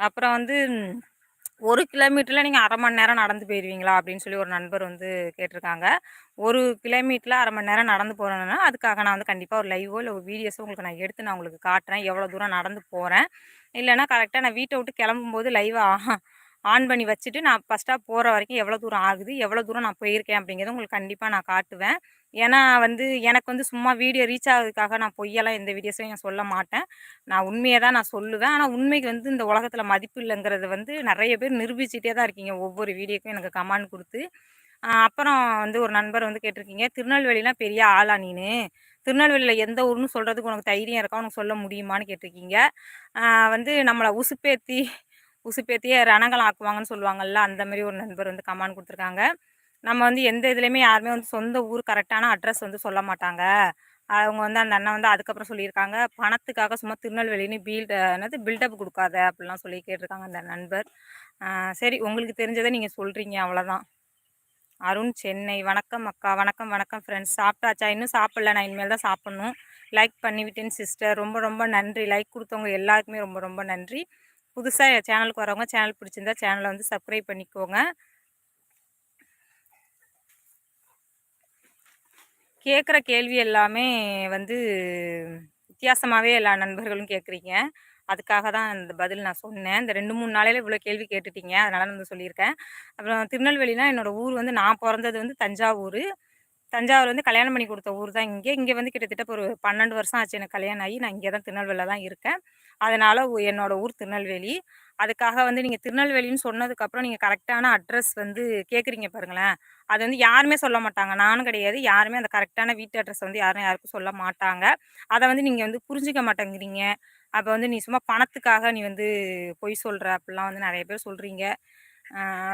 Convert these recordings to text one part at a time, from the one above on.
அப்புறம் வந்து 1 கிலோமீட்டரில் நீங்கள் 1/2 மணி நேரம் நடந்து போயிடுவீங்களா அப்படின்னு சொல்லி ஒரு நண்பர் வந்து கேட்டிருக்காங்க. 1 கிலோமீட்டரில் 1/2 மணி நேரம் நடந்து போகிறேன்னா அதுக்காக நான் வந்து கண்டிப்பாக ஒரு லைவோ இல்லை ஒரு வீடியோஸோ உங்களுக்கு நான் எடுத்து நான் உங்களுக்கு காட்டுறேன் எவ்வளோ தூரம் நடந்து போகிறேன். இல்லைன்னா கரெக்டாக நான் வீட்டை விட்டு கிளம்பும்போது லைவை ஆன் பண்ணி வச்சுட்டு நான் ஃபஸ்ட்டாக போகிற வரைக்கும் எவ்வளோ தூரம் ஆகுது எவ்வளோ தூரம் நான் போயிருக்கேன் அப்படிங்கிறத உங்களுக்கு கண்டிப்பாக நான் காட்டுவேன். ஏன்னா வந்து எனக்கு வந்து சும்மா வீடியோ ரீச் ஆகுறதுக்காக நான் பொய்யெல்லாம் எந்த வீடியோஸையும் நான் சொல்ல மாட்டேன். நான் உண்மையை தான் நான் சொல்லுவேன். ஆனால் உண்மைக்கு வந்து இந்த உலகத்தில் மதிப்பு இல்லைங்கிறது வந்து நிறைய பேர் நிரூபிச்சுட்டே தான் இருக்கீங்க ஒவ்வொரு வீடியோக்கும் எனக்கு கமெண்ட் கொடுத்து. அப்புறம் வந்து ஒரு நண்பர் வந்து கேட்டிருக்கீங்க, திருநெல்வேலிலாம் பெரிய ஆளா நீனு? திருநெல்வேலியில் எந்த ஊர்னு சொல்கிறதுக்கு உனக்கு தைரியம் இருக்கா? உனக்கு சொல்ல முடியுமான்னு கேட்டிருக்கீங்க. வந்து நம்மளை உசுப்பேத்தியே ரணகலம் ஆக்குவாங்கன்னு சொல்லுவாங்கள்ல, அந்த மாரி ஒரு நண்பர் வந்து கமெண்ட் கொடுத்துருக்காங்க. நம்ம வந்து எந்த இதுலேயுமே யாருமே வந்து சொந்த ஊர் கரெக்டான அட்ரஸ் வந்து சொல்ல மாட்டாங்க. அவங்க வந்து அந்த அண்ணன் வந்து அதுக்கப்புறம் சொல்லியிருக்காங்க, பணத்துக்காக சும்மா திருநெல்வேலின்னு என்னது பில்டப் குடுக்காத அப்படிலாம் சொல்லி கேட்டிருக்காங்க அந்த நண்பர். சரி உங்களுக்கு தெரிஞ்சதை நீங்கள் சொல்கிறீங்க அவ்வளோதான். அருண் சென்னை, வணக்கம் அக்கா. வணக்கம் வணக்கம் ஃப்ரெண்ட்ஸ். சாப்பிட்டாச்சா? இன்னும் சாப்பிடல, நான் இனிமேல் தான் சாப்பிட்ணும். லைக் பண்ணிவிட்டேன் சிஸ்டர். ரொம்ப ரொம்ப நன்றி. லைக் கொடுத்தவங்க எல்லாருக்குமே ரொம்ப ரொம்ப நன்றி. புதுசாக என் சேனலுக்கு வரவங்க சேனல் பிடிச்சிருந்தா சேனலை வந்து சப்ஸ்கிரைப் பண்ணிக்கோங்க. கேட்குற கேள்வி எல்லாமே வந்து வித்தியாசமாகவே எல்லா நண்பர்களும் கேட்குறீங்க. அதுக்காக தான் இந்த பதில் நான் சொன்னேன். இந்த 2, 3 நாளையில இவ்வளோ கேள்வி கேட்டுட்டீங்க. அதனால நான் வந்து சொல்லியிருக்கேன். அப்புறம் திருநெல்வேலினா என்னோடய ஊர் வந்து நான் பொறந்தது வந்து தஞ்சாவூர். தஞ்சாவூர் வந்து கல்யாணம் பண்ணி கொடுத்த ஊர் தான் இங்கே. இங்கே வந்து கிட்டத்தட்ட இப்போ ஒரு 12 வருஷம் ஆச்சு எனக்கு கல்யாணம் ஆகி. நான் இங்கே தான் திருநெல்வேலியில தான் இருக்கேன். அதனால் என்னோட ஊர் திருநெல்வேலி. அதுக்காக வந்து நீங்கள் திருநெல்வேலின்னு சொன்னதுக்கப்புறம் நீங்கள் கரெக்டான அட்ரஸ் வந்து கேட்குறீங்க பாருங்களேன். அது வந்து யாருமே சொல்ல மாட்டாங்க. நானும் கிடையாது. யாருமே அந்த கரெக்டான வீட்டு அட்ரஸ் வந்து யாருக்கும் சொல்ல மாட்டாங்க. அத வந்து நீங்க வந்து புரிஞ்சுக்க மாட்டேங்கிறீங்க. அப்ப வந்து நீ சும்மா பணத்துக்காக நீ வந்து பொய் சொல்ற அப்படிலாம் வந்து நெறைய பேர் சொல்றீங்க.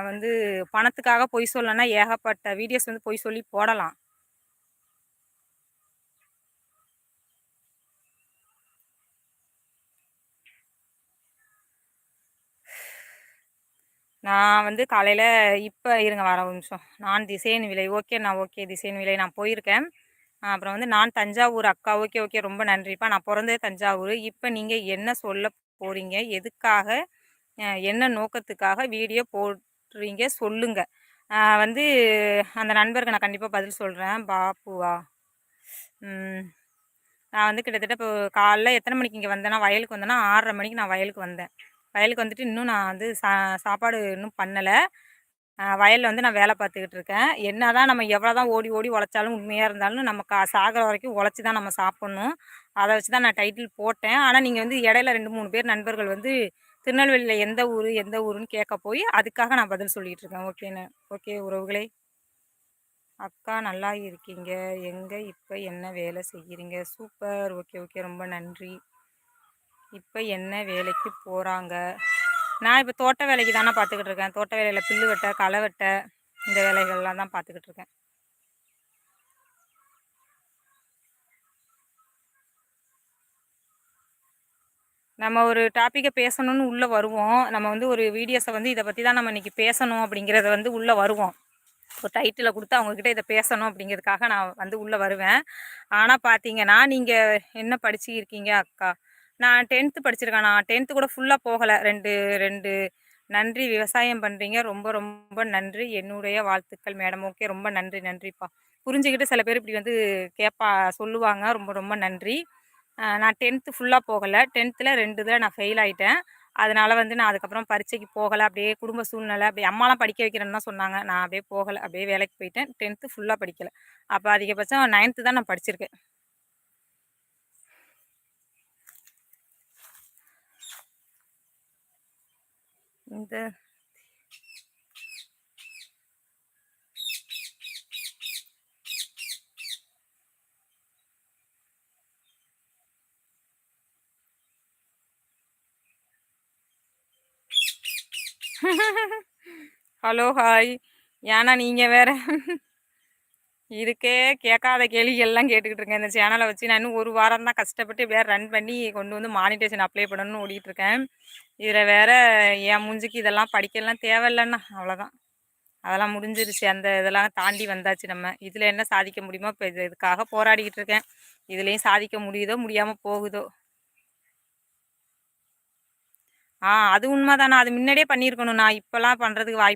வந்து பணத்துக்காக பொய் சொல்லனா ஏகப்பட்ட வீடியோஸ் வந்து பொய் சொல்லி போடலாம். நான் வந்து காலையில இப்ப இருங்க வரேன் ஒரு நிமிஷம். நான் திசையன் விலை. ஓகேண்ணா ஓகே திசையன் விலை நான் போயிருக்கேன். அப்புறம் வந்து நான் தஞ்சாவூர் அக்கா. ஓகே ஓகே ரொம்ப நன்றிப்பா. நான் பொறந்ததே தஞ்சாவூர். இப்ப நீங்க என்ன சொல்ல போறீங்க? எதுக்காக? என்ன நோக்கத்துக்காக வீடியோ போடுறீங்க சொல்லுங்க. வந்து அந்த நண்பருக்கு நான் கண்டிப்பா பதில் சொல்றேன். பாப்புவா? நான் வந்து கிட்டத்தட்ட இப்போ காலைல எத்தனை மணிக்கு இங்கே வந்தேன்னா வயலுக்கு வந்தேன்னா 6:30 மணிக்கு நான் வயலுக்கு வந்தேன். வயலுக்கு வந்துட்டு இன்னும் நான் வந்து சாப்பாடு இன்னும் பண்ணலை. வயலில் வந்து நான் வேலை பார்த்துக்கிட்டு இருக்கேன். என்னதான் நம்ம எவ்வளோ தான் ஓடி ஓடி உழைச்சாலும் உண்மையாக இருந்தாலும் நம்ம சாகிற வரைக்கும் உழைச்சி தான் நம்ம சாப்பிட்ணும். அதை வச்சு தான் நான் டைட்டில் போட்டேன். ஆனால் நீங்கள் வந்து இடையில 2, 3 பேர் நண்பர்கள் வந்து திருநெல்வேலியில் எந்த ஊர் எந்த ஊருன்னு கேட்க போய் அதுக்காக நான் பதில் சொல்லிகிட்டு இருக்கேன். ஓகேன்னு ஓகே உறவுகளே. அக்கா நல்லா இருக்கீங்க. எங்க இப்போ என்ன வேலை செய்கிறீங்க? சூப்பர். ஓகே ஓகே ரொம்ப நன்றி. இப்போ என்ன வேலைக்கு போகிறாங்க? நான் இப்போ தோட்ட வேலைக்கு தானே பார்த்துக்கிட்டு இருக்கேன். தோட்ட வேலையில் புல்லு வெட்ட, களை வெட்ட இந்த வேலைகள்லாம் தான் பார்த்துக்கிட்டு இருக்கேன். நம்ம ஒரு டாப்பிக்கை பேசணும்னு உள்ளே வருவோம். நம்ம வந்து ஒரு வீடியோஸை வந்து இதை பற்றி தான் நம்ம இன்றைக்கி பேசணும் அப்படிங்கிறத வந்து உள்ளே வருவோம். ஒரு டைட்டிலை கொடுத்து அவங்கக்கிட்ட இதை பேசணும் அப்படிங்கிறதுக்காக நான் வந்து உள்ளே வருவேன். ஆனால் பார்த்தீங்கன்னா நீங்கள் என்ன படிச்சுருக்கீங்க அக்கா? நான் 10th படிச்சிருக்கேன். நான் 10th கூட ஃபுல்லாக போகலை. ரெண்டு நன்றி. விவசாயம் பண்ணுறீங்க. ரொம்ப ரொம்ப நன்றி. என்னுடைய வாழ்த்துக்கள் மேடம். ஓகே ரொம்ப நன்றி நன்றிப்பா. புரிஞ்சுக்கிட்டு சில பேர் இப்படி வந்து சொல்லுவாங்க. ரொம்ப ரொம்ப நன்றி. நான் 10th ஃபுல்லாக போகலை. 10th 2 இதில் நான் ஃபெயில் ஆகிட்டேன். அதனால் வந்து நான் அதுக்கப்புறம் பரீட்சைக்கு போகலை. அப்படியே குடும்ப சூழ்நிலை அப்படியே அம்மாலாம் படிக்க வைக்கிறேன்னு தான் சொன்னாங்க. நான் அப்படியே போகலை. அப்படியே வேலைக்கு போயிட்டேன். 10th ஃபுல்லாக படிக்கலை. அப்போ அதிகபட்சம் 9th தான் நான் படிச்சிருக்கேன். இந்த ஹலோ ஹாய். ஏன்னா நீங்கள் வேற இதுக்கே கேட்காத கேள்விகள்லாம் கேட்டுக்கிட்டு இருக்கேன். இந்த சேனலை வச்சு நான் இன்னும் 1 வாரம் தான் கஷ்டப்பட்டு வேறு ரன் பண்ணி கொண்டு வந்து மானிட்டேஷன் அப்ளை பண்ணணும்னு ஓடிட்டுருக்கேன். இதில் வேற என் மூஞ்சிக்கு இதெல்லாம் படிக்கலாம் தேவையில்லைண்ணா அவ்வளோதான். அதெல்லாம் முடிஞ்சிருச்சு. அந்த இதெல்லாம் தாண்டி வந்தாச்சு நம்ம. இதில் என்ன சாதிக்க முடியுமோ இப்போ இதுக்காக போராடிக்கிட்டு இருக்கேன். இதுலேயும் சாதிக்க முடியுதோ முடியாமல் போகுதோ. அது உண்மதாண்ணா. அது முன்னாடியே பண்ணியிருக்கணும்ண்ணா. இப்பலாம் பண்றதுக்கு வாய்ப்பு